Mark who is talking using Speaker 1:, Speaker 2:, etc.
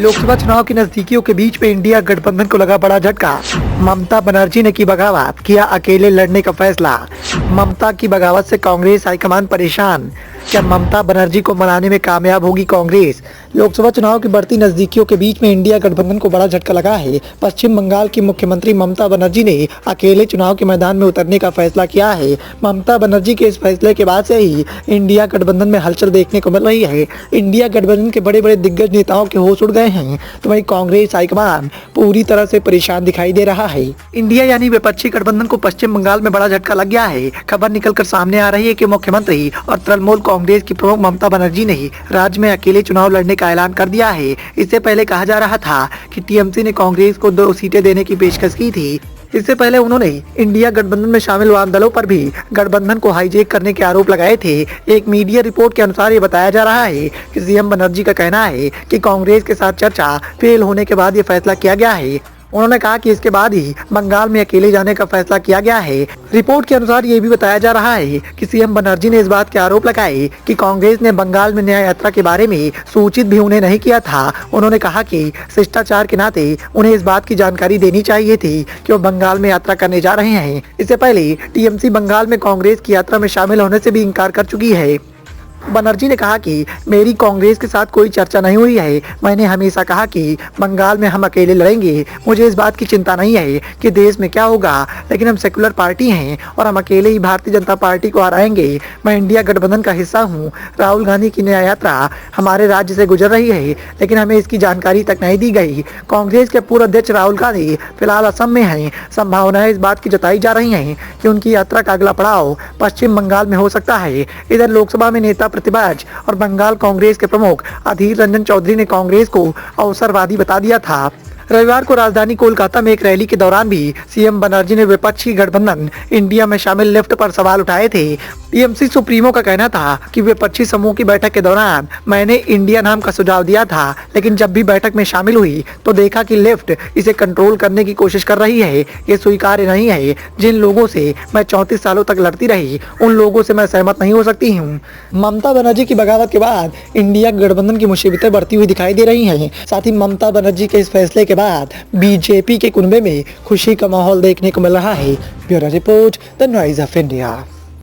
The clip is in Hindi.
Speaker 1: लोकसभा चुनाव की नजदीकियों के बीच में इंडिया गठबंधन को लगा बड़ा झटका। ममता बनर्जी ने की बगावत, किया अकेले लड़ने का फैसला। ममता की बगावत से कांग्रेस हाईकमान परेशान। क्या ममता बनर्जी को मनाने में कामयाब होगी कांग्रेस? लोकसभा चुनाव की बढ़ती नजदीकियों के बीच में इंडिया गठबंधन को बड़ा झटका लगा है। पश्चिम बंगाल की मुख्यमंत्री ममता बनर्जी ने अकेले चुनाव के मैदान में उतरने का फैसला किया है। ममता बनर्जी के इस फैसले के बाद से ही इंडिया गठबंधन में हलचल देखने को मिल रही है। इंडिया गठबंधन के बड़े बड़े दिग्गज नेताओं के होश उड़ गए हैं, तो वहीं कांग्रेस हाईकमान पूरी तरह से परेशान दिखाई दे रहा है। इंडिया यानी विपक्षी गठबंधन को पश्चिम बंगाल में बड़ा झटका लग गया है। खबर निकलकर सामने आ रही है कि मुख्यमंत्री और तृणमूल कांग्रेस की प्रमुख ममता बनर्जी ने राज्य में अकेले चुनाव लड़ने का ऐलान कर दिया है। इससे पहले कहा जा रहा था कि टीएमसी ने कांग्रेस को 2 सीटें देने की पेशकश की थी। इससे पहले उन्होंने इंडिया गठबंधन में शामिल वाम दलों पर भी गठबंधन को हाईजैक करने के आरोप लगाए थे। एक मीडिया रिपोर्ट के अनुसार ये बताया जा रहा है कि सीएम बनर्जी का कहना है कि कांग्रेस के साथ चर्चा फेल होने के बाद ये फैसला किया गया है। उन्होंने कहा कि इसके बाद ही बंगाल में अकेले जाने का फैसला किया गया है। रिपोर्ट के अनुसार ये भी बताया जा रहा है कि सीएम बनर्जी ने इस बात के आरोप लगाए कि कांग्रेस ने बंगाल में न्याय यात्रा के बारे में सूचित भी उन्हें नहीं किया था। उन्होंने कहा कि शिष्टाचार के नाते उन्हें इस बात की जानकारी देनी चाहिए थी कि वो बंगाल में यात्रा करने जा रहे हैं। इससे पहले टीएमसी बंगाल में कांग्रेस की यात्रा में शामिल होने से भी इनकार कर चुकी है। बनर्जी ने कहा कि मेरी कांग्रेस के साथ कोई चर्चा नहीं हुई है। मैंने हमेशा कहा कि बंगाल में हम अकेले लड़ेंगे। मुझे इस बात की चिंता नहीं है कि देश में क्या होगा, लेकिन हम सेकुलर पार्टी हैं और हम अकेले ही भारतीय जनता पार्टी को हराएंगे। मैं इंडिया गठबंधन का हिस्सा हूं। राहुल गांधी की न्याय यात्रा हमारे राज्य से गुजर रही है, लेकिन हमें इसकी जानकारी तक नहीं दी गई। कांग्रेस के पूर्व अध्यक्ष राहुल गांधी फिलहाल असम में हैं। संभावनाएं इस बात की जताई जा रही हैं कि उनकी यात्रा का अगला पड़ाव पश्चिम बंगाल में हो सकता है। इधर लोकसभा में नेता प्रतिपक्ष और बंगाल कांग्रेस के प्रमुख अधीर रंजन चौधरी ने कांग्रेस को अवसरवादी बता दिया था। रविवार को राजधानी कोलकाता में एक रैली के दौरान भी सीएम बनर्जी ने विपक्षी गठबंधन इंडिया में शामिल लेफ्ट पर सवाल उठाए थे। टीएमसी सुप्रीमो का कहना था कि विपक्षी समूह की बैठक के दौरान मैंने इंडिया नाम का सुझाव दिया था, लेकिन जब भी बैठक में शामिल हुई तो देखा कि लेफ्ट इसे कंट्रोल करने की कोशिश कर रही है। ये स्वीकार्य नहीं है। जिन लोगों से मैं 34 सालों तक लड़ती रही, उन लोगों से मैं सहमत नहीं हो सकती हूँ। ममता बनर्जी की बगावत के बाद इंडिया गठबंधन की मुसीबतें बढ़ती हुई दिखाई दे रही हैं। साथ ही ममता बनर्जी के इस फैसले के बाद बीजेपी के कुनबे में खुशी का माहौल देखने को मिल रहा है। Bureau report, the noise of India.